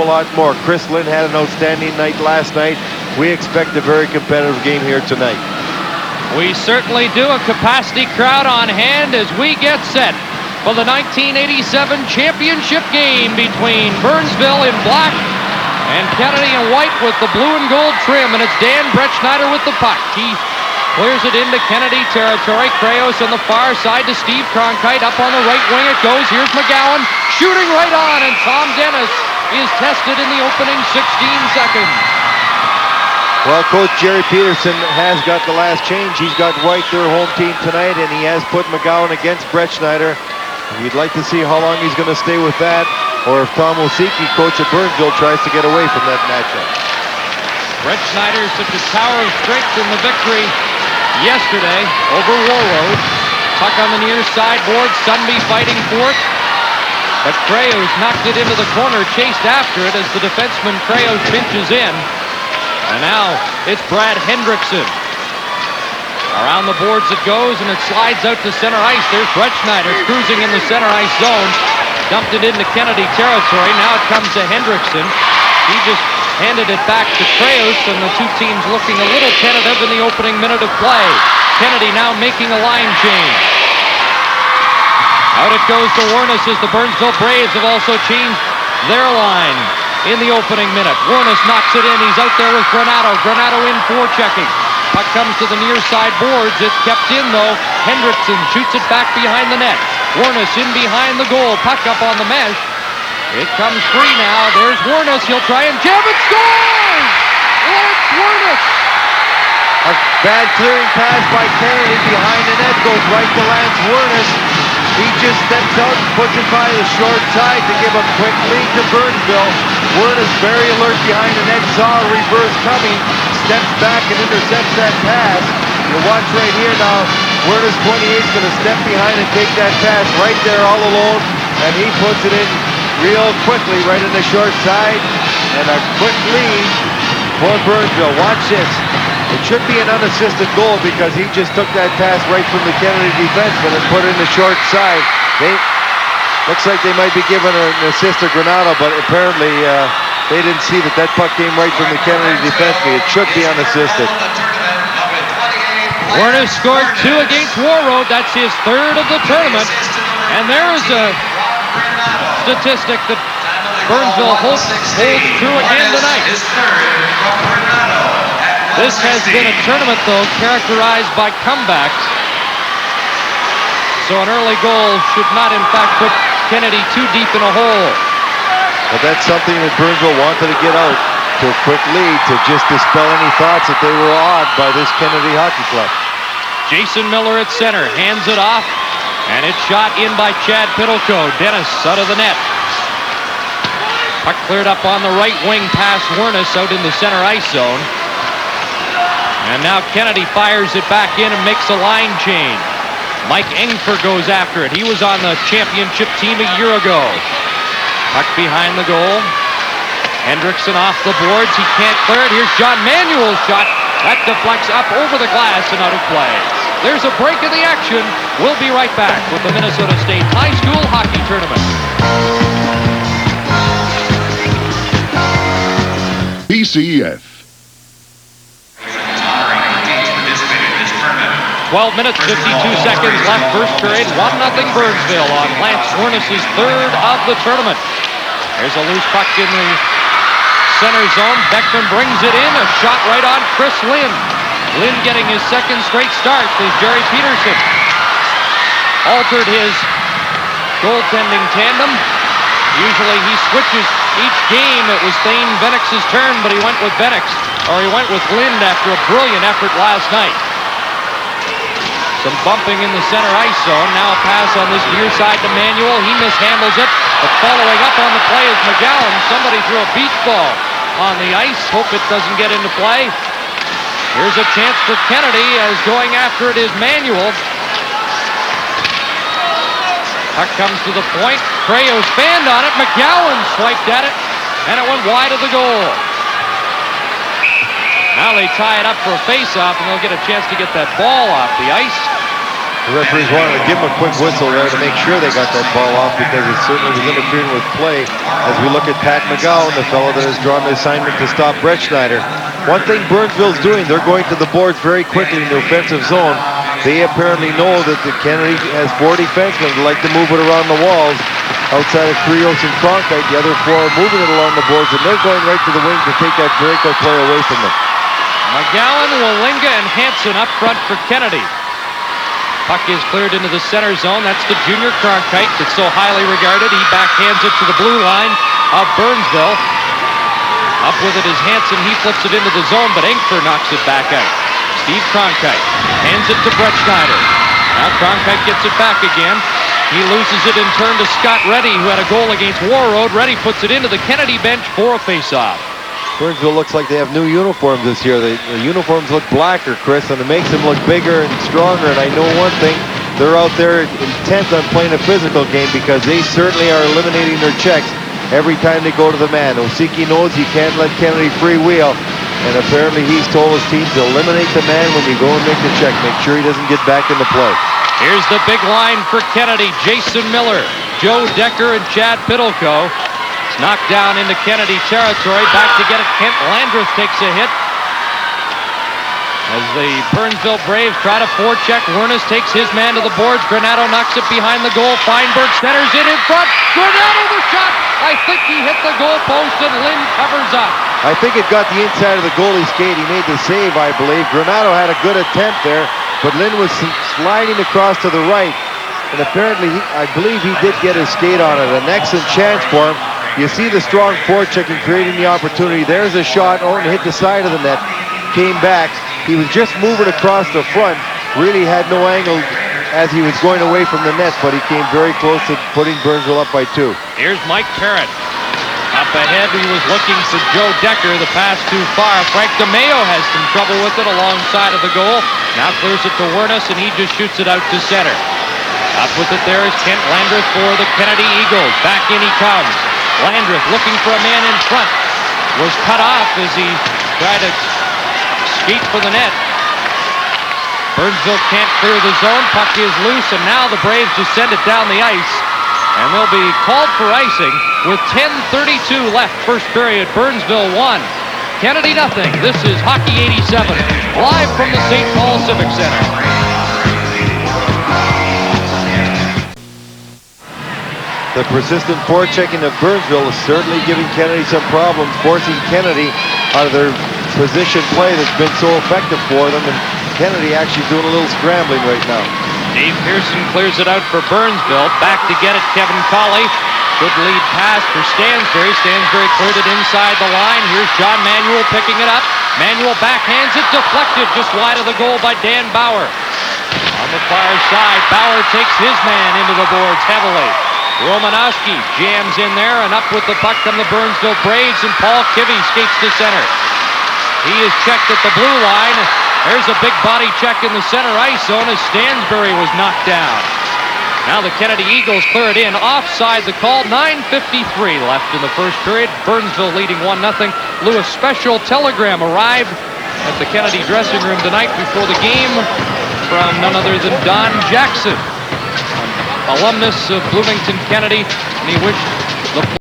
a lot more. Chris Lynn had an outstanding night last night. We expect a very competitive game here tonight. We certainly do. A capacity crowd on hand as we get set for the 1987 championship game between Burnsville in black and Kennedy in white with the blue and gold trim. And it's Dan Bretschneider with the puck. He clears it into Kennedy territory. Krayos on the far side to Steve Cronkite. Up on the right wing it goes. Here's McGowan shooting right on, and Tom Dennis is tested in the opening 16 seconds. Well, Coach Jerry Peterson has got the last change. He's got White, their home team tonight, and he has put McGowan against Bretschneider. We'd like to see how long he's going to stay with that, or if Tom Osiki, coach of Burnsville, tries to get away from that matchup. Bretschneider, such a tower of strength in the victory yesterday over Warroad. Puck on the near side board, Sunby fighting for it. But Krayos knocked it into the corner, chased after it as the defenseman Krayos pinches in. And now it's Brad Hendrickson. Around the boards it goes, and it slides out to center ice. There's Bretschneider cruising in the center ice zone. Dumped it into Kennedy territory. Now it comes to Hendrickson. He just handed it back to Krayos, and the two teams looking a little tentative in the opening minute of play. Kennedy now making a line change. Out it goes to Warnes as the Burnsville Braves have also changed their line in the opening minute. Warnes knocks it in. He's out there with Granato. Granato in forechecking. Puck comes to the near side boards. It's kept in though. Hendrickson shoots it back behind the net. Warnes in behind the goal. Puck up on the mesh. It comes free now. There's Warnes. He'll try and jam it. Scores! It's Warnes! A bad clearing pass by Kennedy behind the net. Goes right to Lance Warnes. He just steps out and puts it by the short side to give a quick lead to Burnsville. Warnes very alert behind the net, saw a reverse coming, steps back and intercepts that pass. You watch right here now, Warnes 28 is going to step behind and take that pass right there all alone, and he puts it in real quickly right in the short side, and a quick lead for Burnsville. Watch this. It should be an unassisted goal because he just took that pass right from the Kennedy defenseman and put it in the short side. Looks like they might be giving an assist to Granato, but apparently they didn't see that puck came right from the Kennedy defenseman. It should be unassisted. Warnes scored 2 against Warroad. That's his 3rd of the tournament. And there is a statistic that Burnsville holds true again tonight. This has been a tournament, though, characterized by comebacks. So an early goal should not, in fact, put Kennedy too deep in a hole. But that's something that Burnsville wanted to get out to a quick lead to just dispel any thoughts that they were awed by this Kennedy Hockey Club. Jason Miller at center, hands it off, and it's shot in by Chad Piddleco. Dennis out of the net. Puck cleared up on the right wing past Warnes out in the center ice zone. And now Kennedy fires it back in and makes a line change. Mike Engfer goes after it. He was on the championship team a year ago. Puck behind the goal. Hendrickson off the boards. He can't clear it. Here's John Manuel's shot. That deflects up over the glass and out of play. There's a break in the action. We'll be right back with the Minnesota State High School Hockey Tournament. PCF. 12 minutes, 52 seconds left, first period, 1-0 Burnsville on Lance Warnes' 3rd of the tournament. There's a loose puck in the center zone. Beckman brings it in, a shot right on Chris Lynn. Lynn getting his 2nd straight start as Jerry Peterson altered his goaltending tandem. Usually he switches each game. It was Thane Venix's turn, but he went with Lind after a brilliant effort last night. Some bumping in the center ice zone. Now a pass on this near side to Manuel. He mishandles it, but following up on the play is McGowan. Somebody threw a beach ball on the ice. Hope it doesn't get into play. Here's a chance for Kennedy as going after it is Manuel. Puck comes to the point. Krayos fanned on it. McGowan swiped at it, and it went wide of the goal. Now they tie it up for a face-off, and they'll get a chance to get that ball off the ice. The referees wanted to give him a quick whistle there to make sure they got that ball off, because it certainly was interfering with play. As we look at Pat McGowan, the fellow that has drawn the assignment to stop Brett Schneider. One thing Burnsville's doing, they're going to the boards very quickly in the offensive zone. They apparently know that the Kennedy has 4 defensemen who like to move it around the walls. Outside of Krios and Cronkite, the other 4 are moving it along the boards, and they're going right to the wing to take that breakout play away from them. McGowan, Wallinga, and Hansen up front for Kennedy. Puck is cleared into the center zone. That's the junior Cronkite that's so highly regarded. He backhands it to the blue line of Burnsville. Up with it is Hansen. He flips it into the zone, but Engfer knocks it back out. Steve Cronkite hands it to Brett Schneider. Now Cronkite gets it back again. He loses it in turn to Scott Reddy, who had a goal against Warroad. Reddy puts it into the Kennedy bench for a face-off. Burnsville looks like they have new uniforms this year. The uniforms look blacker, Chris, and it makes them look bigger and stronger. And I know one thing, they're out there intent on playing a physical game, because they certainly are eliminating their checks every time they go to the man. Osiki knows he can't let Kennedy freewheel, and apparently he's told his team to eliminate the man when you go and make the check. Make sure he doesn't get back into play. Here's the big line for Kennedy. Jason Miller, Joe Decker, and Chad Piddleco. Knocked down into Kennedy territory. Back to get it. Kent Landreth takes a hit. As the Burnsville Braves try to forecheck, Wernes takes his man to the boards. Granato knocks it behind the goal. Feinberg centers it in front. Granato the shot. I think he hit the goal post, and Lynn covers up. I think it got the inside of the goalie's skate. He made the save, I believe. Granato had a good attempt there, but Lynn was sliding across to the right. And apparently, I believe he did get his skate on it. An excellent chance for him. You see the strong forechecking creating the opportunity. There's a shot. Orton hit the side of the net. Came back. He was just moving across the front. Really had no angle as he was going away from the net, but he came very close to putting Burnsville up by 2. Here's Mike Parrott. Up ahead, he was looking for Joe Decker. The pass too far. Frank DeMeo has some trouble with it alongside of the goal. Now clears it to Wernes, and he just shoots it out to center. Up with it there is Kent Landreth for the Kennedy Eagles. Back in he comes. Landreth looking for a man in front. Was cut off as he tried to skate for the net. Burnsville can't clear the zone. Puck is loose, and now the Braves just send it down the ice. And they'll be called for icing with 10:32 left. First period, Burnsville 1. Kennedy nothing. This is Hockey 87, live from the St. Paul Civic Center. The persistent forechecking of Burnsville is certainly giving Kennedy some problems, forcing Kennedy out of their position play that's been so effective for them, and Kennedy actually doing a little scrambling right now. Dave Pearson clears it out for Burnsville. Back to get it, Kevin Colley. Good lead pass for Stansbury. Stansbury cleared it inside the line. Here's John Manuel picking it up. Manuel backhands it, deflected just wide of the goal by Dan Bauer. On the far side, Bauer takes his man into the boards heavily. Romanowski jams in there, and up with the puck come the Burnsville Braves, and Paul Kivy skates to center. He is checked at the blue line. There's a big body check in the center ice zone as Stansbury was knocked down. Now the Kennedy Eagles clear it in. Offside the call. 9:53 left in the first period. Burnsville leading 1-0. Lewis special telegram arrived at the Kennedy dressing room tonight before the game from none other than Don Jackson, alumnus of Bloomington Kennedy, and he wished the